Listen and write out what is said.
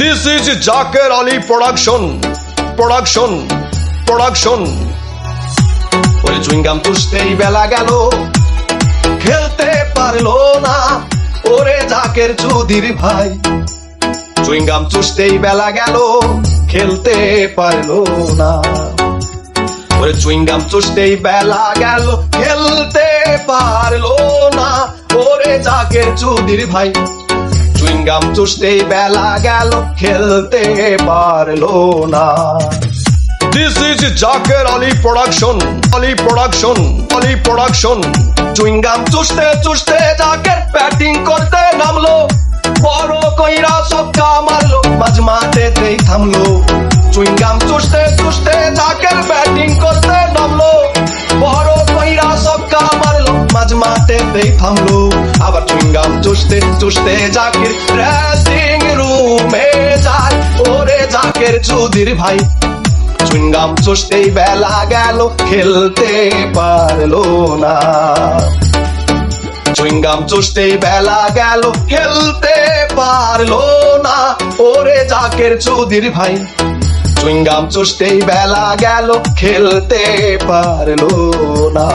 This is Jaker Ali production. ওরে chewing gum চুষতেই বেলা গেল, খেলতে পারলো না ওরে জাকের চৌধুরীর ভাই। চুইংগাম চুষতেই বেলা গেল, খেলতে পারলো না। ওরে চুইংগাম চুষতেই বেলা গেল, খেলতে পারলো না ওরে জাকের চৌধুরীর ভাই। চুইংগাম চুষতেই বেলা গেল, খেলতে পারলো না। This is Jaker Ali production. Chewing gum চুষতে চুষতে জাকের ব্যাটিং করতে নামলো, বড় কইরা ছক্কা মারলো, মাঝ মাঠেতেই থামলো। চুইংগাম চুষতে চুষতে জাকের ব্যাটিং করতে নামলো, বড় কইরা ছক্কা মারলো, মাঝ মাঠেতেই থামলো। আবার চুইংগাম চুষতে চুষতে জাকের ড্রেসিং রুমে যায় ওরে জাকের চৌধুরীর ভাই। চুইংগাম চুষতেই বেলা গেল, খেলতে পারলো না। চুইংগাম চুষতেই বেলা গেল, খেলতে পারলো না ওরে জাকের চৌধুরীর ভাই। চুইংগাম চুষতেই বেলা গেল, খেলতে পারলো না।